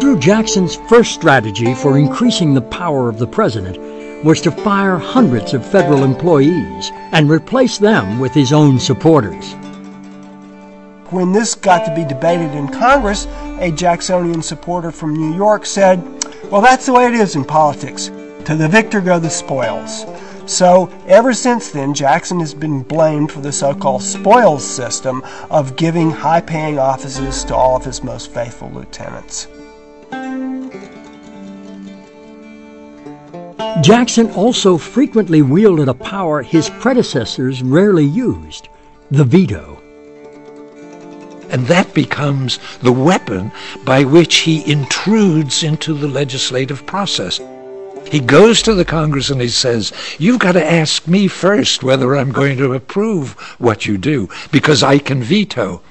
Andrew Jackson's first strategy for increasing the power of the president was to fire hundreds of federal employees and replace them with his own supporters. When this got to be debated in Congress, a Jacksonian supporter from New York said, "Well, that's the way it is in politics. To the victor go the spoils." So ever since then, Jackson has been blamed for the so-called spoils system of giving high-paying offices to all of his most faithful lieutenants. Jackson also frequently wielded a power his predecessors rarely used, the veto. And that becomes the weapon by which he intrudes into the legislative process. He goes to the Congress and he says, "You've got to ask me first whether I'm going to approve what you do, because I can veto.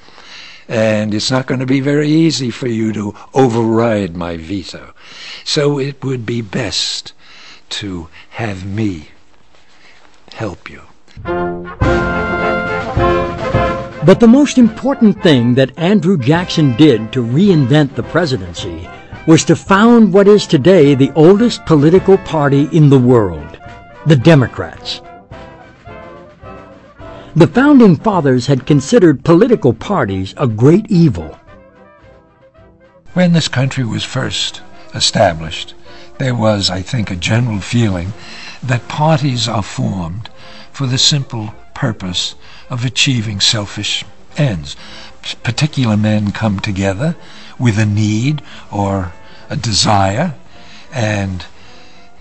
And it's not going to be very easy for you to override my veto. So it would be best to have me help you." But the most important thing that Andrew Jackson did to reinvent the presidency was to found what is today the oldest political party in the world, the Democrats. The Founding Fathers had considered political parties a great evil. When this country was first established, there was, I think, a general feeling that parties are formed for the simple purpose of achieving selfish ends. Particular men come together with a need or a desire and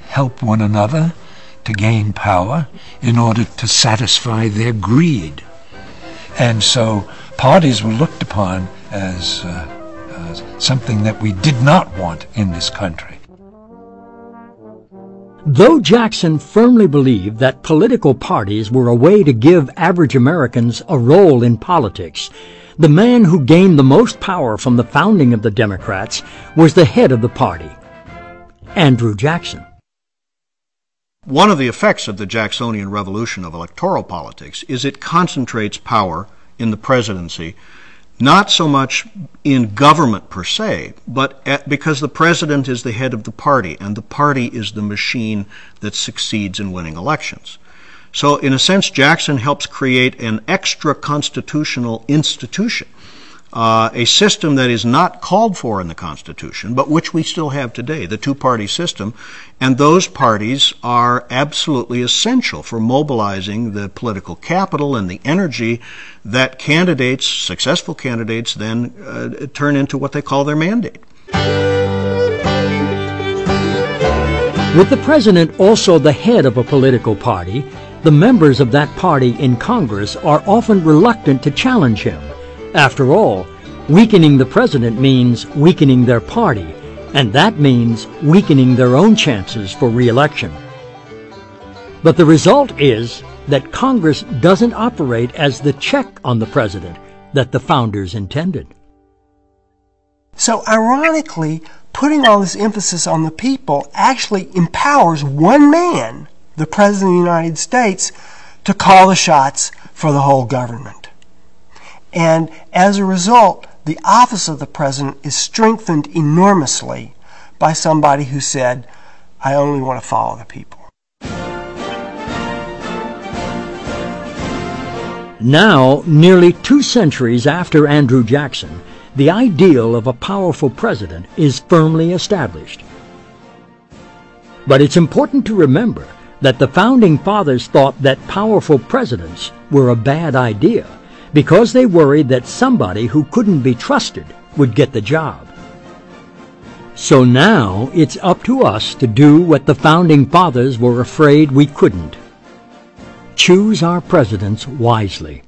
help one another to gain power in order to satisfy their greed. And so parties were looked upon as something that we did not want in this country. Though Jackson firmly believed that political parties were a way to give average Americans a role in politics, the man who gained the most power from the founding of the Democrats was the head of the party, Andrew Jackson. One of the effects of the Jacksonian revolution of electoral politics is it concentrates power in the presidency, not so much in government per se, but because the president is the head of the party, and the party is the machine that succeeds in winning elections. So in a sense, Jackson helps create an extra-constitutional institution, a system that is not called for in the Constitution, but which we still have today, the two-party system, and those parties are absolutely essential for mobilizing the political capital and the energy that candidates, successful candidates, then turn into what they call their mandate. With the president also the head of a political party, the members of that party in Congress are often reluctant to challenge him. After all, weakening the president means weakening their party, and that means weakening their own chances for re-election. But the result is that Congress doesn't operate as the check on the president that the founders intended. So ironically, putting all this emphasis on the people actually empowers one man, the President of the United States, to call the shots for the whole government. And as a result, the office of the President is strengthened enormously by somebody who said, "I only want to follow the people." Now, nearly 2 centuries after Andrew Jackson, the ideal of a powerful president is firmly established. But it's important to remember that the Founding Fathers thought that powerful presidents were a bad idea because they worried that somebody who couldn't be trusted would get the job. So now it's up to us to do what the Founding Fathers were afraid we couldn't. Choose our presidents wisely.